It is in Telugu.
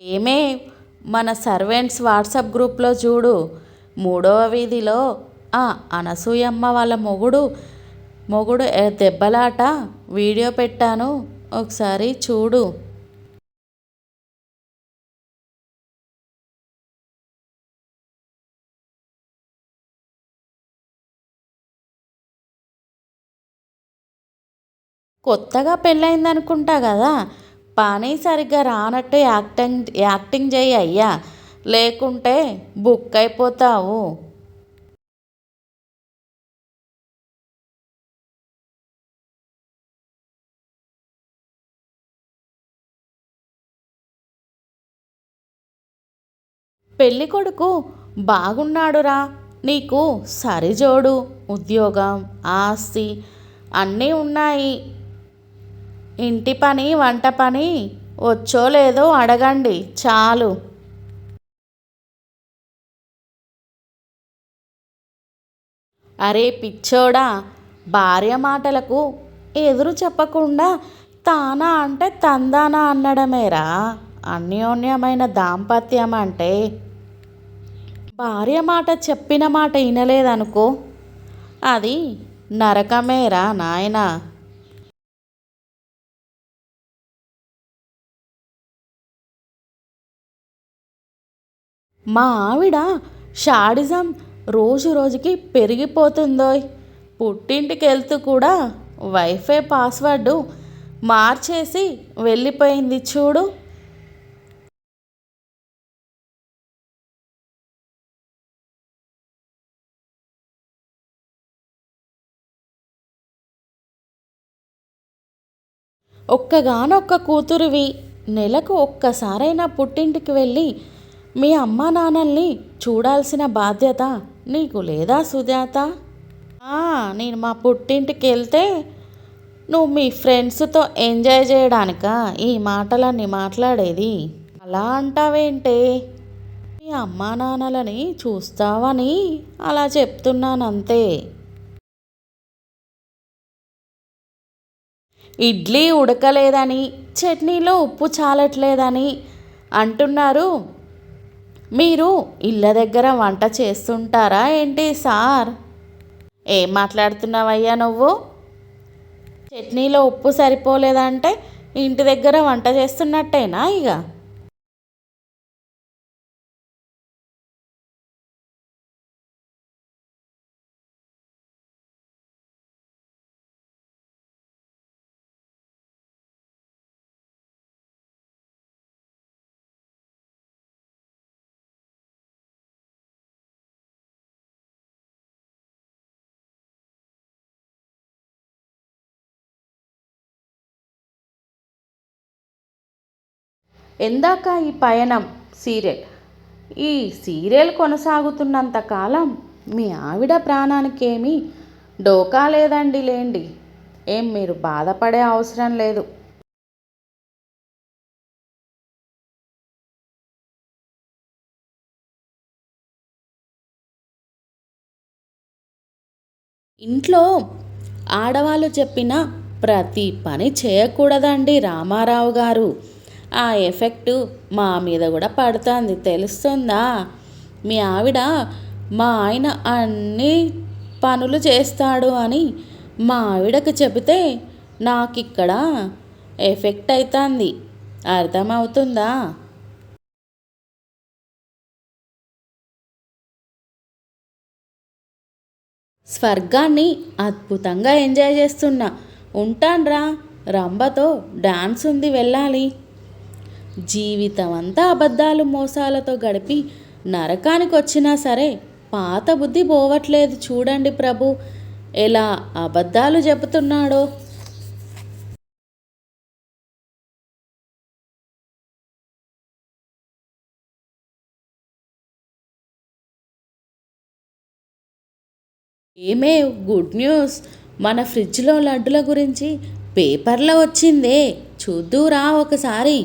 ఏమే మన సర్వెంట్స్ వాట్సాప్ గ్రూప్లో చూడు. మూడవ వీధిలో ఆ అనసూయమ్మ వాళ్ళ మొగుడు దెబ్బలాట వీడియో పెట్టాను, ఒకసారి చూడు. కొత్తగా పెళ్ళయిందనుకుంటా కదా, పని సరిగ్గా రానట్టు యాక్టింగ్ చేయి అయ్యా, లేకుంటే బుక్ అయిపోతావు. పెళ్ళి కొడుకు బాగున్నాడురా, నీకు సరిజోడు, ఉద్యోగం, ఆస్తి అన్నీ ఉన్నాయి. ఇంటి పని వంట పని వచ్చో లేదో అడగండి చాలు. అరే పిచ్చోడా, భార్య మాటలకు ఎదురు చెప్పకుండా తానా అంటే తందానా అనడమేరా అన్యోన్యమైన దాంపత్యం అంటే. భార్య మాట చెప్పిన మాట వినలేదనుకో, అది నరకమేరా నాయనా. మా ఆవిడ షాడిజం రోజు రోజుకి పెరిగిపోతుందోయ్. పుట్టింటికి వెళ్తూ కూడా వైఫై పాస్వర్డు మార్చేసి వెళ్ళిపోయింది చూడు. ఒక్కగానొక్క కూతురువి, నెలకు ఒక్కసారైనా పుట్టింటికి వెళ్ళి మీ అమ్మా నాన్నల్ని చూడాల్సిన బాధ్యత నీకు లేదా సుజాత? నేను మా పుట్టింటికి వెళ్తే నువ్వు మీ ఫ్రెండ్స్తో ఎంజాయ్ చేయడానికా ఈ మాటలన్నీ మాట్లాడేది? అలా అంటావేంటే? మీ అమ్మా నాన్నలని చూస్తావని అలా చెప్తున్నానంతే. ఇడ్లీ ఉడకలేదని, చట్నీలో ఉప్పు చాలట్లేదని అంటున్నారు. మీరు ఇళ్ళ దగ్గర వంట చేస్తుంటారా ఏంటి సార్? ఏం మాట్లాడుతున్నావయ్యా నువ్వు? చట్నీలో ఉప్పు సరిపోలేదంటే ఇంటి దగ్గర వంట చేస్తున్నట్టేనా ఇక? ఎందాక ఈ పయనం సీరియల్. ఈ సీరియల్ కొనసాగుతున్నంత కాలం మీ ఆవిడ ప్రాణానికి ఏమీ డోకా లేదండి లేండి. ఏం మీరు బాధపడే అవసరం లేదు. ఇంట్లో ఆడవాళ్ళు చెప్పిన ప్రతి పని చేయకూడదండి రామారావు గారు. ఆ ఎఫెక్టు మా మీద కూడా పడుతుంది, తెలుస్తుందా? మీ ఆవిడ మా ఆయన అన్ని పనులు చేస్తాడు అని మా ఆవిడకు చెబితే నాకు ఇక్కడ ఎఫెక్ట్ అవుతుంది, అర్థమవుతుందా? స్వర్గాన్ని అద్భుతంగా ఎంజాయ్ చేస్తున్నా. ఉంటాన్రా, రంభతో డాన్స్ ఉంది, వెళ్ళాలి. జీవితం అంతా అబద్ధాలు మోసాలతో గడిపి నరకానికి వచ్చినా సరే పాత బుద్ధి పోవట్లేదు చూడండి ప్రభు, ఎలా అబద్ధాలు చెబుతున్నాడో. ఏమే గుడ్ న్యూస్, మన ఫ్రిడ్జ్లో లడ్డుల గురించి పేపర్లో వచ్చిందే, చూద్దురా ఒకసారి.